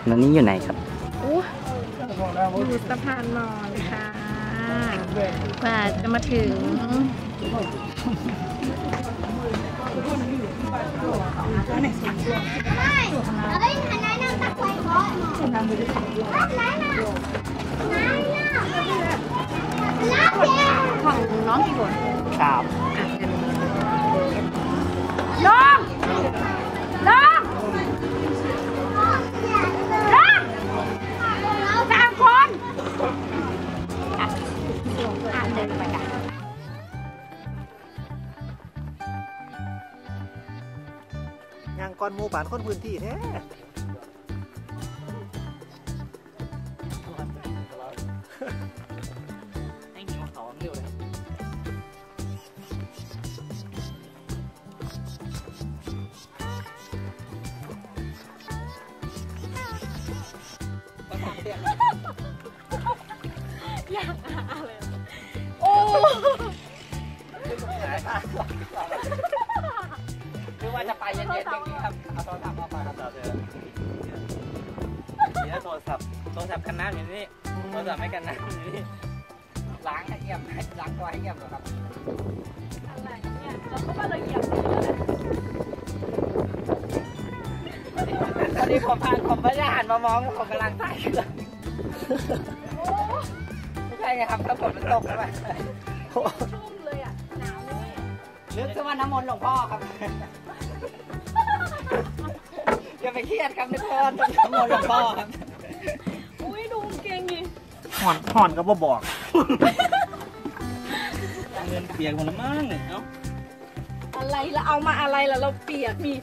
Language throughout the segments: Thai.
แล้วนี่อยู่ไหนครับอยู่สะพานมอญค่ะกว่าจะมาถึงของน้องกี่คนครับน้องน้อง3 คนเดินไปกันยังก่อนหมู่บ้านคนพื้นที่แท้ให้หิวเขาเร็วเลยอยากอะไรโอ้คือว่าจะไปเย็นๆอย่างนี้ครับเอาโทรศัพท์มาครับเราเจอนี่โทรศัพท์กันน้ำอย่างนี้โทรศัพท์ไม่กันน้ำอย่างนี้ล้างให้เอี่ยมล้างตัวให้เอี่ยมก่อนครับอะไรเนี่ยเราก็มาละเอียดตอนนี้ผมไม่ได้หันมามองผมกำลังใส่เครื่องไม่ใช่ไงครับถ้าฝนมันตกใช่ไหมชุ่มเลยอ่ะหนาวเลยนึกว่าน้ำมนต์หลวงพ่อครับอย่าไปเครียดครับนึกว่าน้ำมนต์หลวงพ่อครับอุ้ยดูเก่งดิห่อนก็บ่บอกเงินเปียกหมดแล้วมั้งเอ้าอะไรละเอามาอะไรล่ะเราเปียกนี่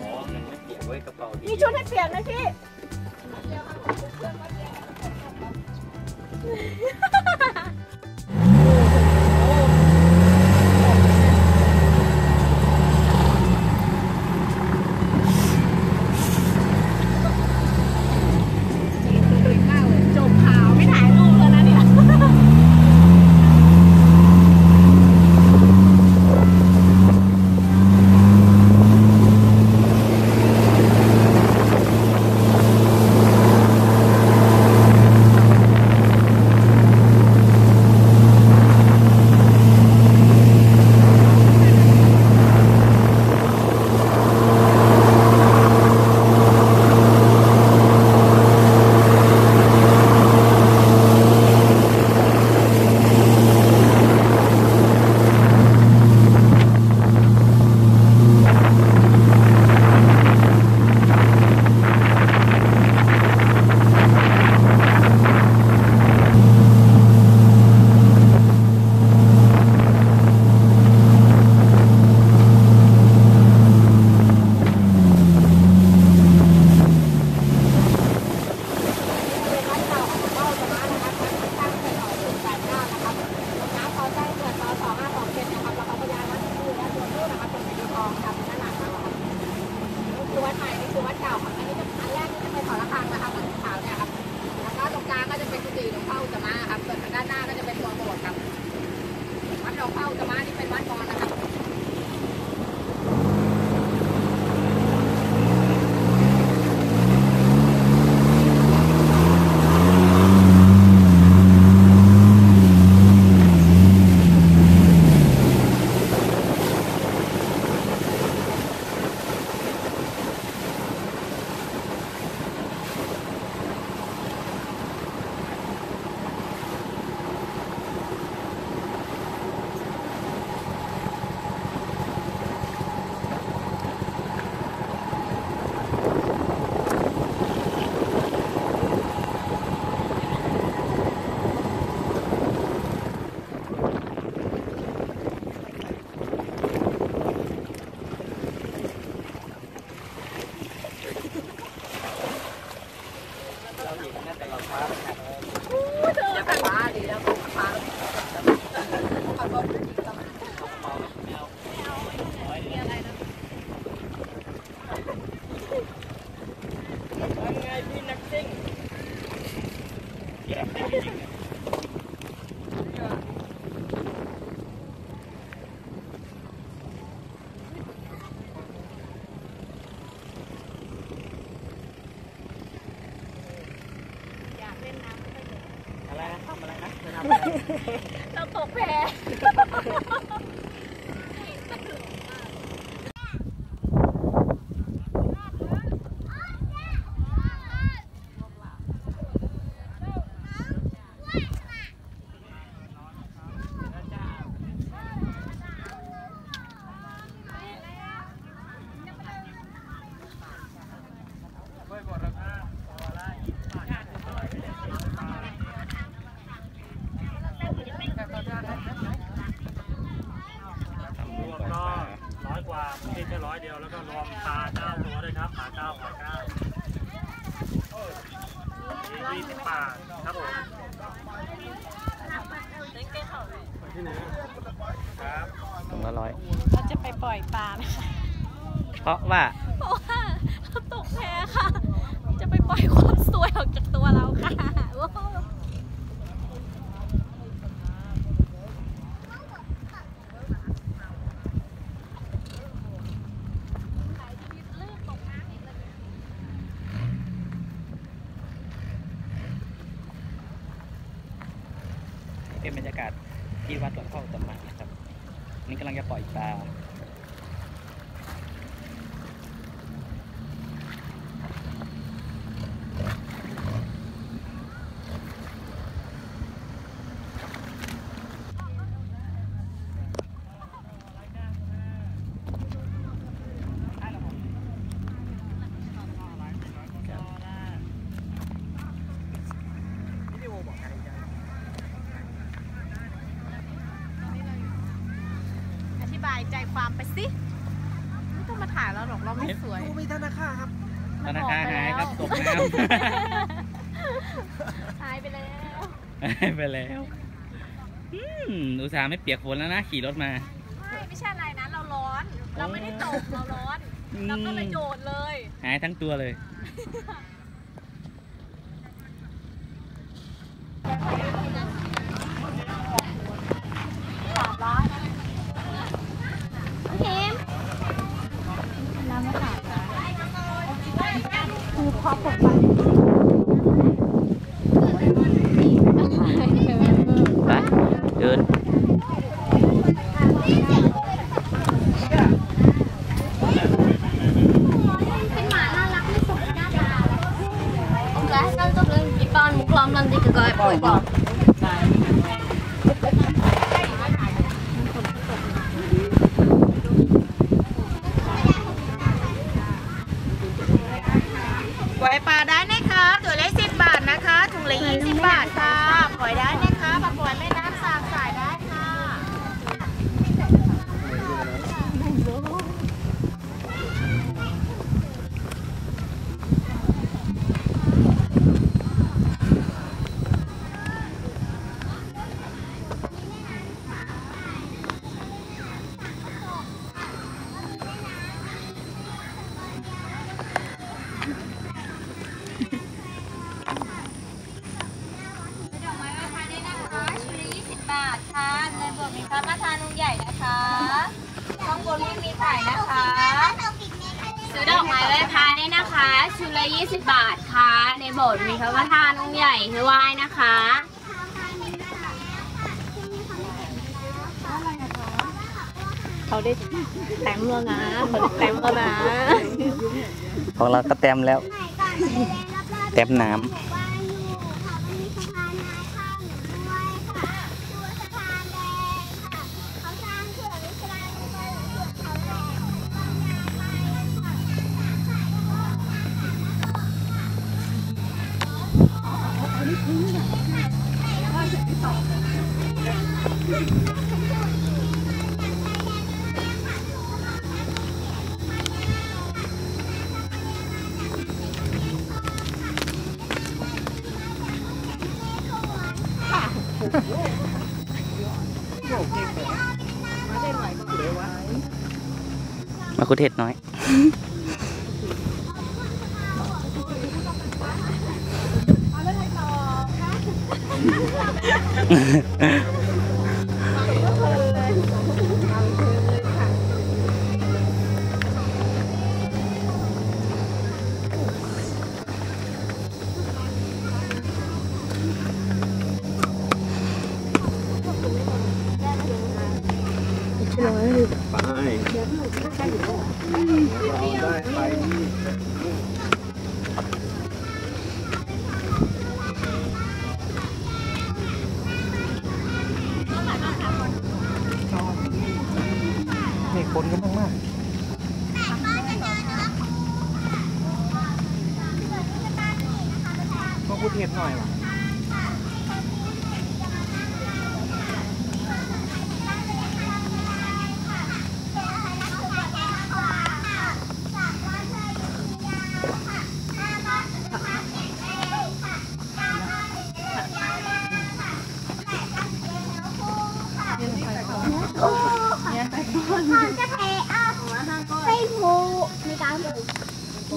อ๋อเงินไม่เปียกไว้กระเป๋ามีชุดให้เปียกนะพี่จบข่าวไม่ถ่ายรูปแล้วนะเนี่ย เราตกแพที่แค่100 เดียวแล้วก็รวมปลา9 ตัวด้วยครับปลา9 หอย9 20 บาทครับผมที่ไหนครับถุงละ100เราจะไปปล่อยปลานะคะเพราะว่าเราตกแพค่ะจะไปปล่อยความสวยออกจากตัวเราค่ะเป็นบรรยากาศที่วัดหลวงพ่อตมะนะครับนี่กำลังจะปล่อยปลาใจความไปสิไม่ต้องมาถ่ายเราหรอกเราไม่สวยดูมีธนาคารครับธนาคารหายครับตกน้ำหายไปแล้วอุตส่าห์ไม่เปียกฝนแล้วนะขี่รถมาไม่ใช่อะไรนะเราร้อนเราไม่ได้ตกเราร้อนเราก็เลยโดดเลยหายทั้งตัวเลยพอผมไปเดินเป็นหมาน่ารักไม่สมหน้าตาแล้วให้เราต้องเล่นกีบอลมุกล้อมลันดีกับกอยปล่อยบอกปล่อยปลาได้นะคะตัวละ10 บาทนะคะถุงละ20 บาทค่ะปล่อยได้นะคะปลาปล่อยแม่น้ำสากสายได้ค่ะพระประธานองค์ใหญ่นะคะข้างบนไม่มีไข่นะคะซื้อดอกไม้ไหว้พระได้นะคะชุดละ20 บาทค่ะในโบสถ์มีพระประธานองค์ใหญ่ให้ไหว้นะคะเขาได้แต้มแล้วนะแต้มแล้วนะของเราก็แต้มแล้วแต้มน้ำมาคุเทศน้อย พูดเห็ดหน่อยว่ะจะแพ้ให้ผูในการผู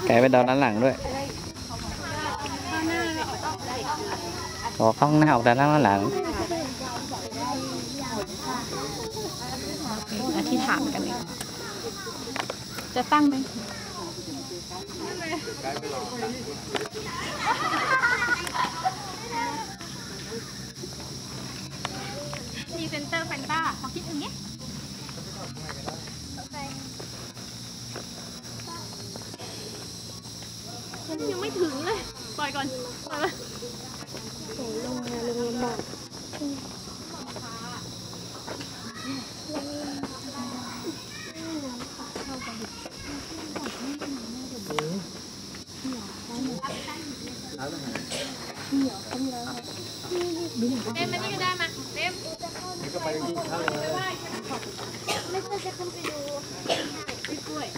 ไก่ไปดอนด้านหลังด้วยขอข้างหน้าออกด้านหลังอธิษฐานกันเลยจะตั้งไหมมีเซนเตอร์แฟนต้าขอคิดถึงเนี้ยยังไม่ถึงเลยปล่อยก่อนปล่อยเลยลงบอกเต็มมานี่ก็ได้มาเต็มก็ไปกินข้าวเลยไม่เคยจะขึ้นไปดูพี่กล้วย